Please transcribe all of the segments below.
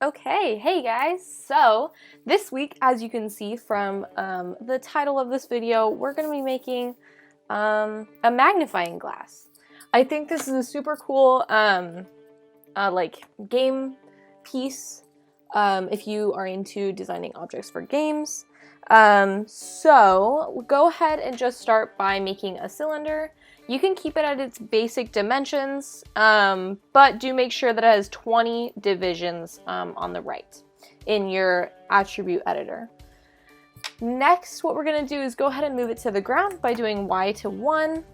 Okay, hey guys! So this week, as you can see from the title of this video, we're going to be making a magnifying glass. I think this is a super cool like game piece if you are into designing objects for games. So go ahead and just start by making a cylinder. You can keep it at its basic dimensions, but do make sure that it has 20 divisions on the right in your attribute editor. Next, what we're going to do is go ahead and move it to the ground by doing Y to 1.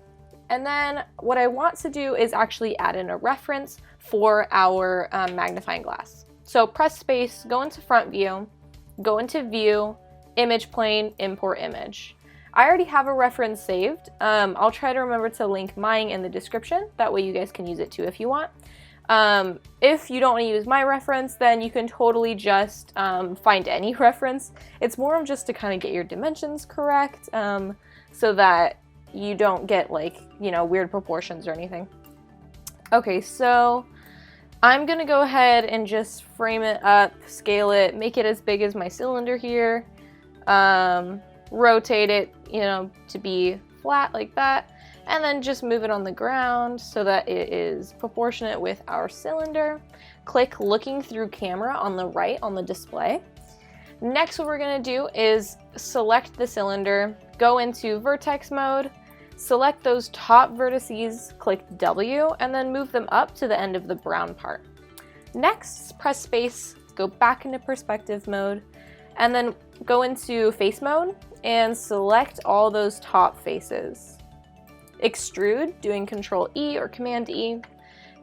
And then what I want to do is actually add in a reference for our magnifying glass. So press space, go into front view, go into view, image plane, import image. I already have a reference saved. I'll try to remember to link mine in the description. That way you guys can use it too if you want. If you don't want to use my reference, then you can totally just find any reference. It's more of just to kind of get your dimensions correct so that you don't get like, you know, weird proportions or anything. Okay, so I'm gonna go ahead and just frame it up, scale it, make it as big as my cylinder here. Rotate it, you know, to be flat like that, and then just move it on the ground so that it is proportionate with our cylinder. Click looking through camera on the right on the display. Next, what we're going to do is select the cylinder, go into vertex mode, select those top vertices, click W, and then move them up to the end of the brown part. Next, press space, go back into perspective mode, and then go into face mode and select all those top faces. Extrude, doing Control E or Command E,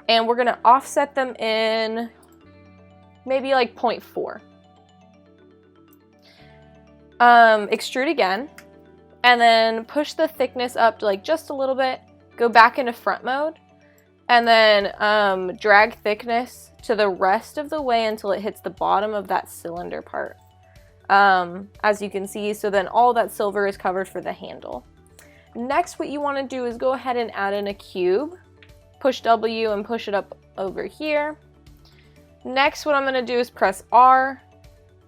and we're gonna offset them in maybe like 0.4. Extrude again, and then push the thickness up to like just a little bit, go back into front mode, and then drag thickness to the rest of the way until it hits the bottom of that cylinder part. As you can see, so then all that silver is covered for the handle. Next, what you want to do is go ahead and add in a cube. Push W and push it up over here. Next, what I'm going to do is press R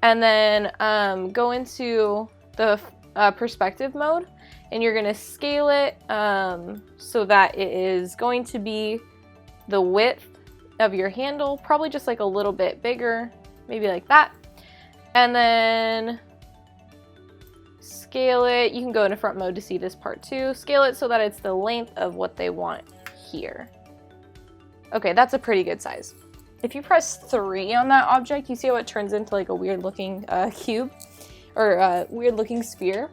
and then go into the perspective mode, and you're going to scale it so that it is going to be the width of your handle, probably just like a little bit bigger, maybe like that. And then scale it. You can go into front mode to see this part too. Scale it so that it's the length of what they want here. Okay, that's a pretty good size. If you press 3 on that object, you see how it turns into like a weird looking cube or weird looking sphere.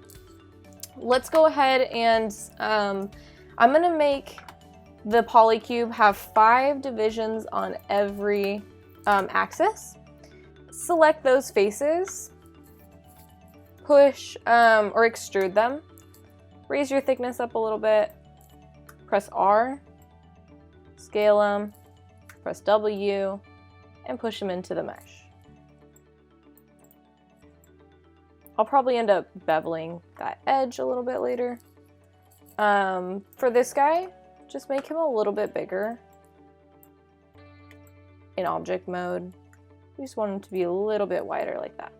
Let's go ahead and I'm gonna make the polycube have 5 divisions on every axis. Select those faces, push or extrude them, raise your thickness up a little bit, press R, scale them, press W, and push them into the mesh. I'll probably end up beveling that edge a little bit later. For this guy, just make him a little bit bigger in object mode. We just want them to be a little bit wider like that.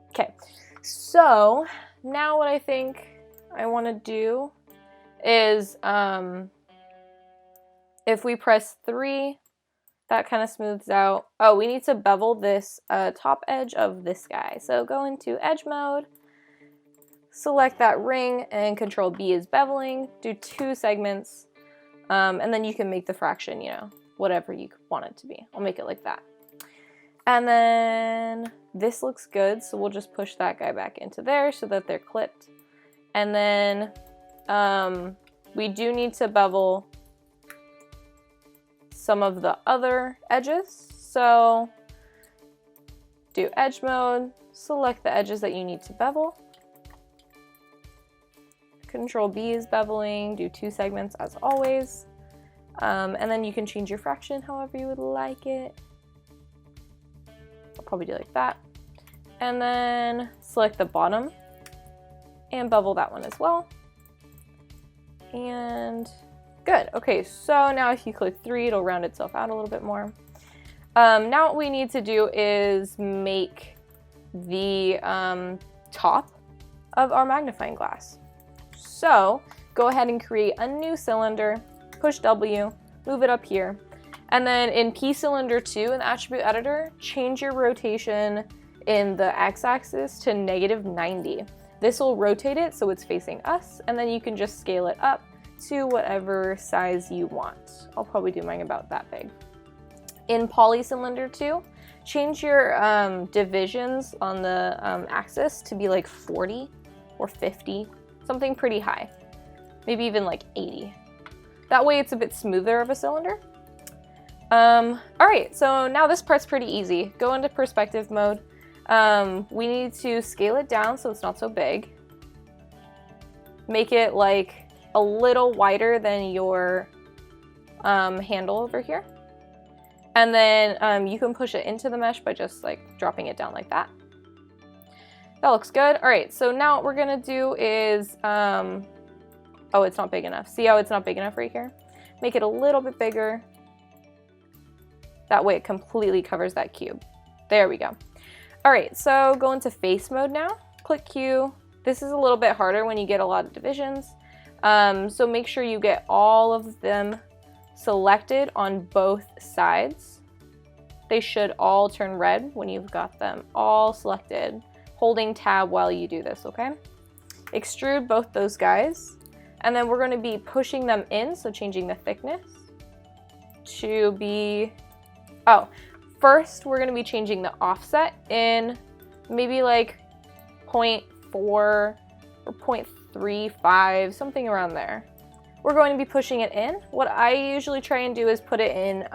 Okay, so now what I think I want to do is if we press 3, that kind of smooths out. Oh, we need to bevel this top edge of this guy. So go into edge mode, select that ring, and Control B is beveling. Do 2 segments. And then you can make the fraction, you know, whatever you want it to be. I'll make it like that. And then this looks good, so we'll just push that guy back into there so that they're clipped. And then we do need to bevel some of the other edges. So do edge mode, select the edges that you need to bevel. Control B is beveling, do 2 segments as always. And then you can change your fraction however you would like it. I'll probably do like that. And then select the bottom and bevel that one as well. And Good. Okay, so now if you click 3, it'll round itself out a little bit more. Now what we need to do is make the top of our magnifying glass. So go ahead and create a new cylinder, push W, move it up here, and then in P cylinder 2 in the attribute editor, change your rotation in the x-axis to -90. This will rotate it so it's facing us, and then you can just scale it up to whatever size you want. I'll probably do mine about that big. In poly cylinder 2, change your divisions on the axis to be like 40 or 50, something pretty high, maybe even like 80. That way it's a bit smoother of a cylinder. All right, so now this part's pretty easy. Go into perspective mode. We need to scale it down so it's not so big. Make it like a little wider than your handle over here. And then you can push it into the mesh by just like dropping it down like that. That looks good. All right, so now what we're gonna do is, oh, it's not big enough. See how it's not big enough right here? Make it a little bit bigger. That way it completely covers that cube. There we go. All right, so go into face mode now. Click Q. This is a little bit harder when you get a lot of divisions. So make sure you get all of them selected on both sides. They should all turn red when you've got them all selected, holding tab while you do this, okay? Extrude both those guys, and then we're going to be pushing them in, so changing the thickness to be, oh, first we're going to be changing the offset in maybe like 0.4 or 0.35, something around there. We're going to be pushing it in. What I usually try and do is put it in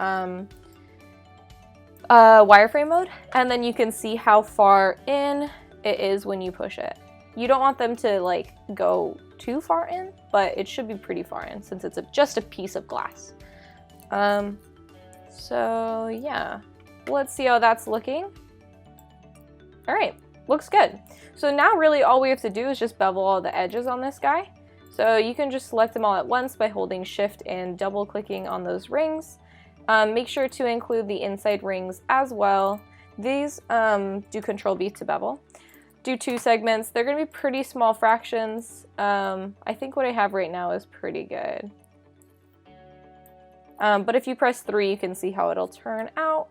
wireframe mode, and then you can see how far in it is when you push it. You don't want them to like go too far in, but it should be pretty far in since it's just a piece of glass. So yeah, let's see how that's looking. All right, looks good. So now really all we have to do is just bevel all the edges on this guy. So you can just select them all at once by holding Shift and double clicking on those rings. Make sure to include the inside rings as well. These do Control V to bevel. Do 2 segments. They're going to be pretty small fractions. I think what I have right now is pretty good. But if you press 3, you can see how it'll turn out.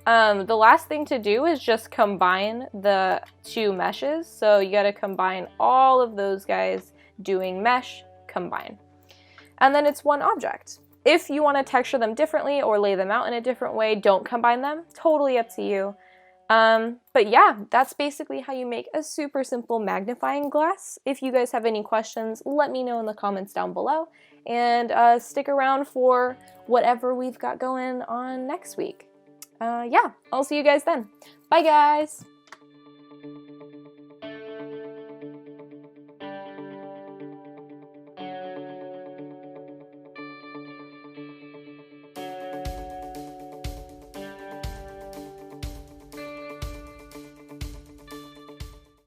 The last thing to do is just combine the 2 meshes. So you got to combine all of those guys doing mesh, combine. And then it's one object. If you want to texture them differently or lay them out in a different way, don't combine them. Totally up to you. But yeah, that's basically how you make a super simple magnifying glass. If you guys have any questions, let me know in the comments down below. And stick around for whatever we've got going on next week. Yeah, I'll see you guys then. Bye guys!